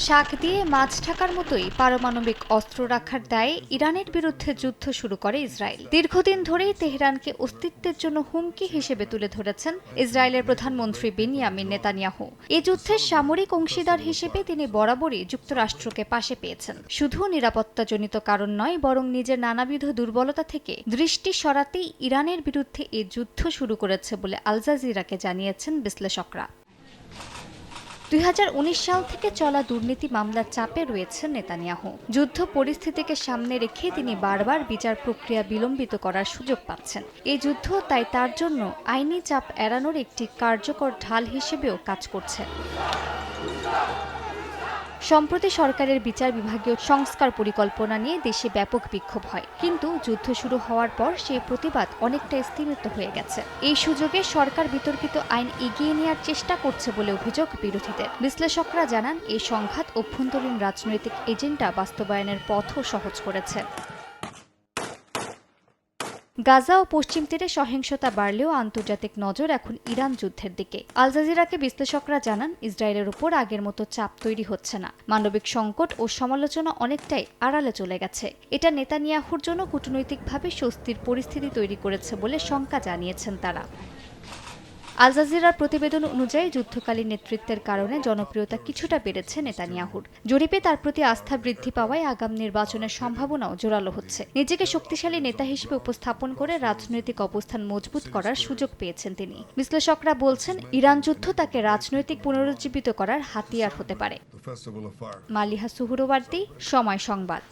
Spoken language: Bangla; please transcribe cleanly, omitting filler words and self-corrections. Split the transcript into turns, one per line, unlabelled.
শাক দিয়ে মাছ ঢাকার মতোই পারমাণবিক অস্ত্র রাখার দায়ে ইরানের বিরুদ্ধে যুদ্ধ শুরু করে ইসরায়েল। দীর্ঘদিন ধরেই তেহরানকে অস্তিত্বের জন্য হুমকি হিসেবে তুলে ধরেছেন ইসরায়েলের প্রধানমন্ত্রী বেনিয়ামিন নেতানিয়াহু। এই যুদ্ধের সামরিক অংশীদার হিসেবে তিনি বরাবরই যুক্তরাষ্ট্রকে পাশে পেয়েছেন। শুধু নিরাপত্তাজনিত কারণ নয়, বরং নিজের নানাবিধ দুর্বলতা থেকে দৃষ্টি সরাতেই ইরানের বিরুদ্ধে এই যুদ্ধ শুরু করেছে বলে আল জাজিরাকে জানিয়েছেন বিশ্লেষকরা। 2019 সাল থেকে চলা দুর্নীতি মামলার চাপে রয়েছেন নেতানিয়াহু। যুদ্ধ পরিস্থিতিকে সামনে রেখে তিনি বারবার বিচার প্রক্রিয়া বিলম্বিত করার সুযোগ পাচ্ছেন। এই যুদ্ধ তাই তার জন্য আইনি চাপ এড়ানোর একটি কার্যকর ঢাল হিসেবেও কাজ করছে। সম্প্রতি সরকারের বিচার বিভাগীয় সংস্কার পরিকল্পনা নিয়ে দেশে ব্যাপক বিক্ষোভ হয়, কিন্তু যুদ্ধ শুরু হওয়ার পর সেই প্রতিবাদ অনেকটা স্থিমিত হয়ে গেছে। এই সুযোগে সরকার বিতর্কিত আইন এগিয়ে নেওয়ার চেষ্টা করছে বলে অভিযোগ বিরোধীদের। বিশ্লেষকরা জানান, এই সংঘাত অভ্যন্তরীণ রাজনৈতিক এজেন্ডা বাস্তবায়নের পথও সহজ করেছে। গাজা ও পশ্চিম তীরে সহিংসতা বাড়লেও আন্তর্জাতিক নজর এখন ইরান যুদ্ধের দিকে। আল জাজিরাকে বিশ্লেষকরা জানান, ইসরায়েলের উপর আগের মতো চাপ তৈরি হচ্ছে না। মানবিক সংকট ও সমালোচনা অনেকটাই আড়ালে চলে গেছে। এটা নেতানিয়াহুর জন্য কূটনৈতিকভাবে স্বস্তির পরিস্থিতি তৈরি করেছে বলে শঙ্কা জানিয়েছেন তারা। আল জাজিরার প্রতিবেদন অনুযায়ী যুদ্ধকালীন নেতৃত্বের কারণে জনপ্রিয়তা কিছুটা বেড়েছে নেতানিয়াহুর। জরিপে তার প্রতি আস্থা বৃদ্ধি পাওয়ায় আগাম নির্বাচনের সম্ভাবনাও জোরালো হচ্ছে। নিজেকে শক্তিশালী নেতা হিসেবে উপস্থাপন করে রাজনৈতিক অবস্থান মজবুত করার সুযোগ পেয়েছেন তিনি। বিশ্লেষকরা বলছেন, ইরান যুদ্ধ তাকে রাজনৈতিক পুনরুজ্জীবিত করার হাতিয়ার হতে পারে। মালিহা সুহুরওয়ার্দী, সময় সংবাদ।